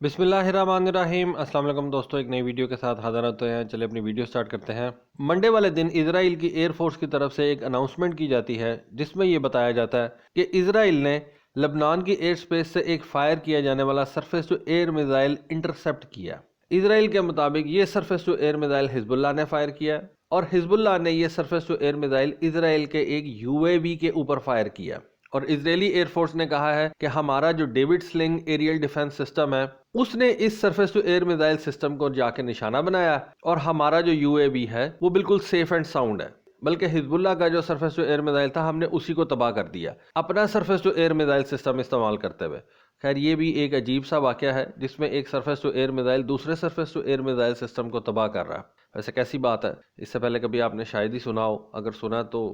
बिस्मिल्लाहिर्रहमानिर्रहीम। अस्सलाम वालेकुम दोस्तों, एक नई वीडियो के साथ हाजिर होते हैं। चलिए अपनी वीडियो स्टार्ट करते हैं। मंडे वाले दिन इजराइल की एयरफोर्स की तरफ से एक अनाउंसमेंट की जाती है जिसमें यह बताया जाता है कि इजराइल ने लबनान की एयर स्पेस से एक फायर किया जाने वाला surface to air missile intercept किया। इजराइल के मुताबिक ये सरफेस टू एयर मिसाइल हिजबुल्लाह ने फायर किया और हिजबुल्लाह ने यह surface to air missile Israel के एक यूएवी के ऊपर फायर किया। और इजरायली एयरफोर्स ने कहा है कि हमारा जो David sling aerial defence system है उसने इस surface to air missile system को जाके निशाना बनाया और हमारा जो यूएवी है वो बिल्कुल सेफ एंड साउंड है। बल्कि हिजबुल्लाह का जो सरफेस टू एयर मिसाइल था हमने उसी को तबाह कर दिया अपना surface to air missile system इस्तेमाल करते हुए। खैर ये भी एक अजीब सा वाकया है जिसमें एक सरफेस टू एयर मिसाइल दूसरे surface to air missile system को तबाह कर रहा है। वैसे कैसी बात है, इससे पहले कभी आपने शायद ही सुना हो। अगर सुना तो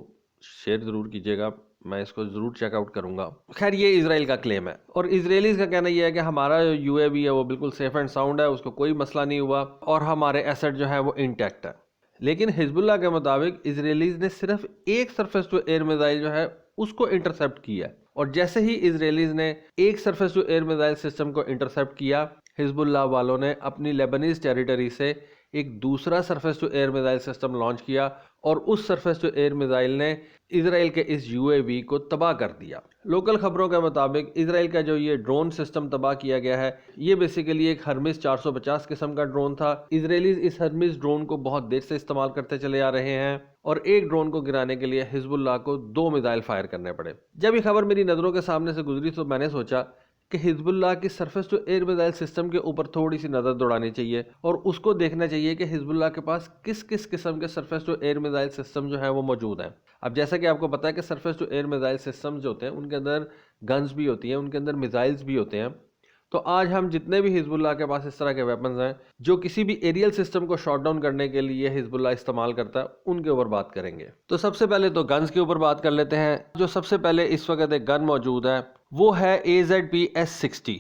शेयर जरूर कीजिएगा, मैं इसको जरूर चेकआउट करूंगा। खैर ये इजराइल का क्लेम है और इजरायलीज का कहना यह है कि हमारा जो यूएवी है वो बिल्कुल सेफ एंड साउंड है, उसको कोई मसला नहीं हुआ और हमारे एसेट जो है वो इंटैक्ट है। लेकिन हिजबुल्लाह के मुताबिक इजरायलीज ने सिर्फ एक सरफेस टू एयर मिसाइल जो है उसको इंटरसेप्ट किया और जैसे ही इजरायलीज ने एक surface to air missile system को इंटरसेप्ट किया, हिजबुल्लाह वालों ने अपनी लेबनीज टेरिटरी से एक दूसरा surface to air missile system launch किया और उस सरफेस टू एयर मिसाइल ने इजराइल के इस यूएवी को तबाह कर दिया। लोकल खबरों के मुताबिक इजराइल का जो ये ड्रोन सिस्टम तबाह किया गया है ये बेसिकली एक हर्मिस 450 किस्म का ड्रोन था। इजरायलीज इस हर्मिस ड्रोन को बहुत देर से इस्तेमाल करते चले आ रहे हैं और एक ड्रोन को गिराने के लिए हिजबुल्लाह को 2 मिसाइल फायर करने पड़े। जब ये खबर मेरी नज़रों के सामने से गुजरी तो मैंने सोचा कि हिजबुल्लाह की surface to air missile system के ऊपर थोड़ी सी नज़र दौड़ानी चाहिए और उसको देखना चाहिए कि हिजबुल्लाह के पास किस किस किस्म के surface to air missile system जो है वो मौजूद हैं। अब जैसा कि आपको पता है कि surface to air missile systems जो होते हैं उनके अंदर गन्स भी होती हैं, उनके अंदर मिसाइल्स भी होते हैं। तो आज हम जितने भी हिजबुल्लाह के पास इस तरह के वेपन्स हैं जो किसी भी एरियल सिस्टम को शॉट डाउन करने के लिए हिजबुल्लाह इस्तेमाल करता है उनके ऊपर बात करेंगे। तो सबसे पहले तो गन्स के ऊपर बात कर लेते हैं। जो सबसे पहले इस वक्त एक गन मौजूद है वो है AZP-S60।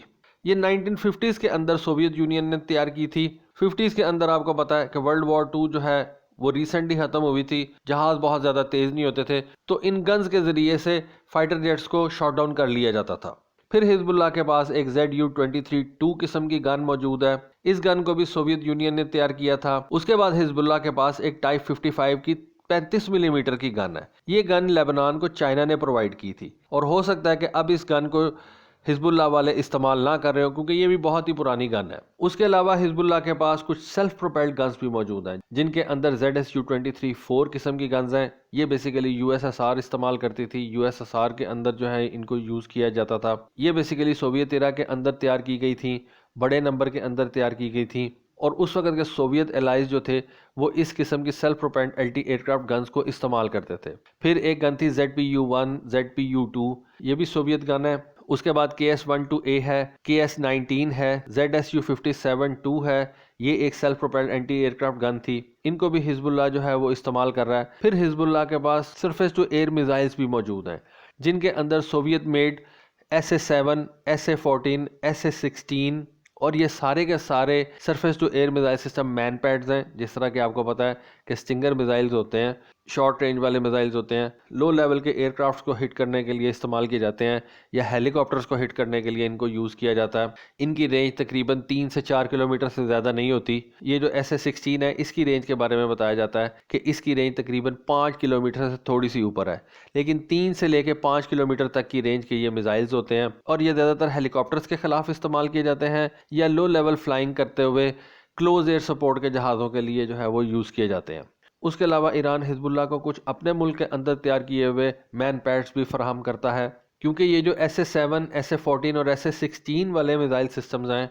ये 1950s के अंदर सोवियत यूनियन ने तैयार की थी। 50s के अंदर आपको पता है कि वर्ल्ड वॉर 2 जो है वो रिसेंटली खत्म हुई थी, जहाज बहुत ज़्यादा तेज़ नहीं होते थे, तो इन गन्स के ज़रिए से फाइटर जेट्स को शॉट डाउन कर लिया जाता था। फिर हिजबुल्लाह के पास एक ZU-23-2 किस्म की गन मौजूद है। इस गन को भी सोवियत यूनियन ने तैयार किया था। उसके बाद हिजबुल्लाह के पास एक टाइप 55 की 35 मिलीमीटर की गन है। ये गन लेबनान को चाइना ने प्रोवाइड की थी और हो सकता है कि अब इस गन को हिजबुल्लाह वाले इस्तेमाल ना कर रहे हो क्योंकि ये भी बहुत ही पुरानी गन है। उसके अलावा हिजबुल्लाह के पास कुछ सेल्फ प्रोपेल्ड गन्स भी मौजूद हैं जिनके अंदर ZSU-23-4 किस्म की गन्स हैं। ये बेसिकली USSR इस्तेमाल करती थी। USSR के अंदर जो है इनको यूज़ किया जाता था। ये बेसिकली सोवियत एरा के अंदर तैयार की गई थी, बड़े नंबर के अंदर तैयार की गई थी और उस वक्त के सोवियत एलाइज जो थे वो इस किस्म की self propelled anti aircraft guns को इस्तेमाल करते थे। फिर एक गन थी ZPU-1, ZPU-2, ये भी सोवियत गन है। उसके बाद KS-12A है, KS-19 है, ZSU-57-2 है। ये एक self propelled anti aircraft gun थी। इनको भी हिजबुल्लाह जो है वो इस्तेमाल कर रहा है। फिर हिजबुल्लाह के पास सरफेस टू एयर मिसाइल्स भी मौजूद हैं जिनके अंदर Soviet made SA-7, SA-14, SA-16 और ये सारे के सारे surface to air missile system MANPADS हैं। जिस तरह के आपको पता है कि स्टिंगर मिसाइल्स होते हैं, शॉर्ट रेंज वाले मिसाइल्स होते हैं, लो लेवल के एयरक्राफ्ट को हिट करने के लिए इस्तेमाल किए जाते हैं या हेलीकॉप्टर्स को हिट करने के लिए इनको यूज़ किया जाता है। इनकी रेंज तकरीबन 3 से 4 किलोमीटर से ज़्यादा नहीं होती। ये जो SA-16 है इसकी रेंज के बारे में बताया जाता है कि इसकी रेंज तकरीबन 5 किलोमीटर से थोड़ी सी ऊपर है, लेकिन 3 से लेकर 5 किलोमीटर तक की रेंज के ये मिसाइल्स होते हैं और ये ज़्यादातर हेलीकॉप्टर्स के खिलाफ इस्तेमाल किए जाते हैं या लो लेवल फ्लाइंग करते हुए क्लोज एयर सपोर्ट के जहाज़ों के लिए जो है वो यूज़ किए जाते हैं। उसके अलावा ईरान हिजबुल्लाह को कुछ अपने मुल्क के अंदर तैयार किए हुए मैन पैड्स भी फराहम करता है क्योंकि ये जो SA-7, SA-14 और SA-16 वाले मिसाइल सिस्टम्स हैं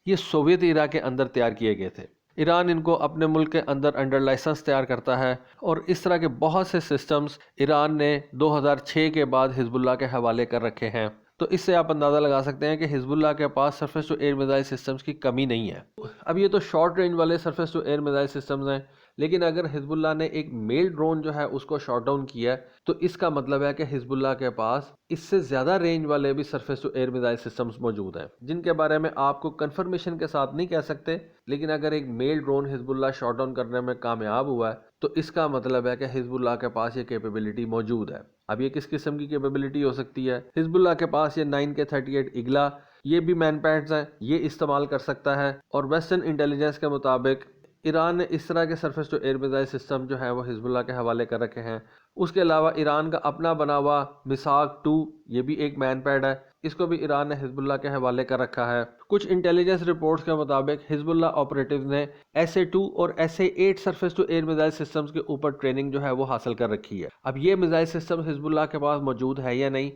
ये सोवियत इरा के अंदर तैयार किए गए थे। ईरान इनको अपने मुल्क के अंदर अंडर लाइसेंस तैयार करता है और इस तरह के बहुत से सिस्टम्स ईरान ने 2006 के बाद हिजबुल्लाह के हवाले कर रखे हैं। तो इससे आप अंदाज़ा लगा सकते हैं कि हिजबुल्लाह के पास surface to air missile systems की कमी नहीं है। अब ये तो शॉर्ट रेंज वाले surface to air missile systems हैं, लेकिन अगर हिजबुल्लाह ने एक मेल ड्रोन जो है उसको शॉट डाउन किया तो इसका मतलब है कि हिजबुल्लाह के पास इससे ज़्यादा रेंज वाले भी surface to air missile systems मौजूद हैं जिनके बारे में आपको कंफर्मेशन के साथ नहीं कह सकते। लेकिन अगर एक male drone Hezbollah shot down करने में कामयाब हुआ है तो इसका मतलब है कि हिजबुल्लाह के पास ये कैपेबिलिटी मौजूद है। अब ये किस किस्म की कैपेबिलिटी हो सकती है? हिजबुल्लाह के पास ये 9K-38 इगला یہ بھی مین پیڈز ہیں، یہ استعمال کر سکتا ہے۔ اور ویسٹرن انٹیلیجنس کے مطابق ایران نے اس طرح کے surface to air missile system جو ہے وہ حزب اللہ کے حوالے کر رکھے ہیں۔ اس کے علاوہ ایران کا اپنا بنا ہوا مساک 2، یہ بھی ایک مین پیڈ ہے، اس کو بھی ایران نے حزب اللہ کے حوالے کر رکھا ہے۔ کچھ انٹیلیجنس رپورٹس کے مطابق حزب اللہ آپریٹیوز نے SA-2 اور SA-8 surface to air missile systems کے اوپر ٹریننگ جو ہے وہ حاصل کر رکھی ہے۔ اب یہ میزائل سسٹم حزب اللہ کے پاس موجود ہے یا نہیں،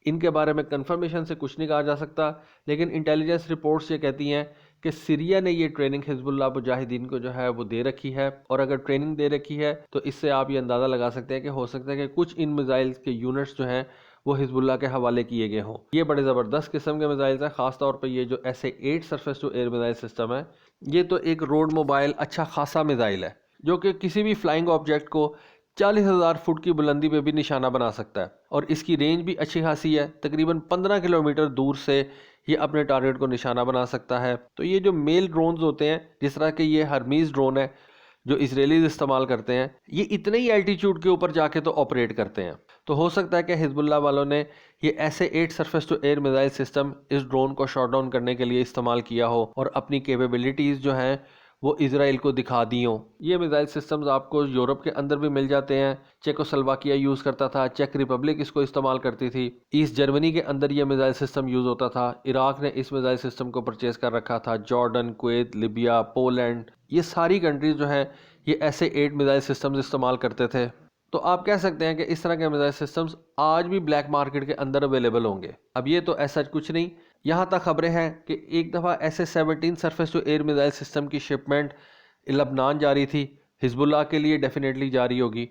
ان کے بارے میں کنفرمیشن سے کچھ نہیں کہا جا سکتا، لیکن انٹیلیجنس رپورٹس یہ کہتی ہیں کہ سیریا نے یہ ٹریننگ حزب اللہ مجاہدین کو جو ہے وہ دے رکھی ہے، اور اگر ٹریننگ دے رکھی ہے تو اس سے آپ یہ اندازہ لگا سکتے ہیں کہ ہو سکتا ہے کہ کچھ ان میزائلز کے یونٹس جو ہیں وہ حزب اللہ کے حوالے کیے گئے ہوں۔ یہ بڑے زبردست قسم کے میزائلز ہیں، خاص طور پہ یہ جو SA-8 surface to air missile system ہے، یہ تو ایک روڈ موبائل اچھا خاصا میزائل ہے جو کہ کسی بھی فلائنگ آبجیکٹ کو 40,000 فٹ کی بلندی پہ بھی نشانہ بنا سکتا ہے، اور اس کی رینج بھی اچھی خاصی ہے، تقریباً 15 کلومیٹر دور سے یہ اپنے ٹارگٹ کو نشانہ بنا سکتا ہے۔ تو یہ جو میل ڈرونز ہوتے ہیں، جس طرح کہ یہ ہرمیز ڈرون ہے جو اسرائیلیز استعمال کرتے ہیں، یہ اتنے ہی الٹیچیوڈ کے اوپر جا کے تو آپریٹ کرتے ہیں، تو ہو سکتا ہے کہ حزب اللہ والوں نے یہ SA-8 surface to air missile system اس ڈرون کو شاٹ ڈاؤن کرنے کے لیے استعمال کیا ہو اور اپنی کیپیبلٹیز جو ہیں وہ اسرائیل کو دکھا دی ہوں۔ یہ میزائل سسٹمز آپ کو یورپ کے اندر بھی مل جاتے ہیں، چیکو سلواکیہ یوز کرتا تھا، چیک ریپبلک اس کو استعمال کرتی تھی، ایسٹ جرمنی کے اندر یہ میزائل سسٹم یوز ہوتا تھا، عراق نے اس میزائل سسٹم کو پرچیز کر رکھا تھا، جارڈن، کویت، لیبیا، پولینڈ، یہ ساری کنٹریز جو ہیں یہ SA-8 میزائل سسٹمز استعمال کرتے تھے۔ تو آپ کہہ سکتے ہیں کہ اس طرح کے میزائل سسٹمز آج بھی بلیک مارکیٹ کے اندر اویلیبل ہوں گے۔ اب یہ تو ایسا کچھ نہیں، یہاں تک خبریں ہیں کہ ایک دفعہ SA-17 surface to air missile system کی شپمنٹ لبنان جاری تھی، حزب اللہ کے لیے ڈیفینیٹلی جاری ہوگی،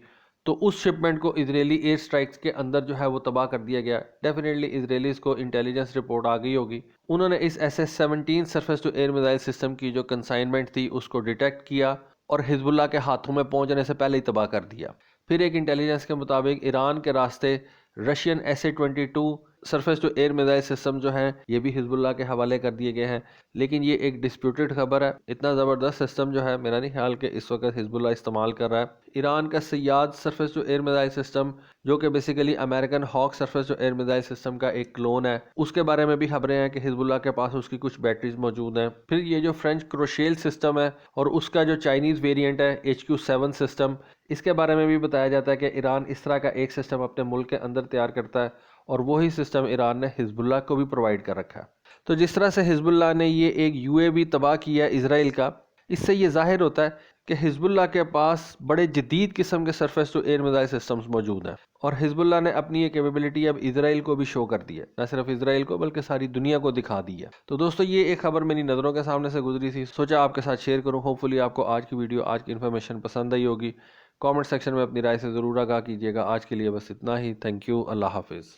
تو اس شپمنٹ کو اسرائیلی ایئر سٹرائکس کے اندر جو ہے وہ تباہ کر دیا گیا۔ ڈیفینیٹلی اسرائیلیز کو انٹیلیجنس رپورٹ آ گئی ہوگی، انہوں نے اس SA-17 surface to air missile system کی جو کنسائنمنٹ تھی اس کو ڈیٹیکٹ کیا اور حزب اللہ کے ہاتھوں میں پہنچنے سے پہلے ہی تباہ کر دیا۔ پھر ایک انٹیلیجنس کے مطابق ایران کے راستے Russian SA-22 surface to air missile system جو ہیں یہ بھی حزب اللہ کے حوالے کر دیے گئے ہیں، لیکن یہ ایک ڈسپیوٹڈ خبر ہے۔ اتنا زبردست سسٹم جو ہے میرا نہیں خیال کہ اس وقت حزب اللہ استعمال کر رہا ہے۔ ایران کا Sayyad surface to air missile system جو کہ basically American Hawk surface to air missile system کا ایک کلون ہے، اس کے بارے میں بھی خبریں ہیں کہ حزب اللہ کے پاس اس کی کچھ بیٹریز موجود ہیں۔ پھر یہ جو فرینچ کروشیل سسٹم ہے اور اس کا جو چائنیز ویریئنٹ ہے HQ-7 سسٹم، اس کے بارے میں بھی بتایا جاتا ہے کہ ایران اس طرح کا ایک سسٹم اپنے ملک کے اندر تیار کرتا ہے، اور وہی سسٹم ایران نے حزب اللہ کو بھی پرووائڈ کر رکھا ہے۔ تو جس طرح سے حزب اللہ نے یہ ایک UAV تباہ کیا اسرائیل کا، اس سے یہ ظاہر ہوتا ہے کہ حزب اللہ کے پاس بڑے جدید قسم کے surface to air missile systems موجود ہیں، اور حزب اللہ نے اپنی یہ کیپیبلٹی اب اسرائیل کو بھی شو کر دی ہے، نہ صرف اسرائیل کو بلکہ ساری دنیا کو دکھا دی ہے۔ تو دوستو یہ ایک خبر میری نظروں کے سامنے سے گزری تھی، سوچا آپ کے ساتھ شیئر کروں۔ ہوپفلی آپ کو آج کی ویڈیو، آج کی انفارمیشن پسند آئی ہوگی۔ کامنٹ سیکشن میں اپنی رائے سے ضرور آگاہ کیجیے گا۔ آج کے لیے بس اتنا ہی، تھینک یو، اللہ حافظ۔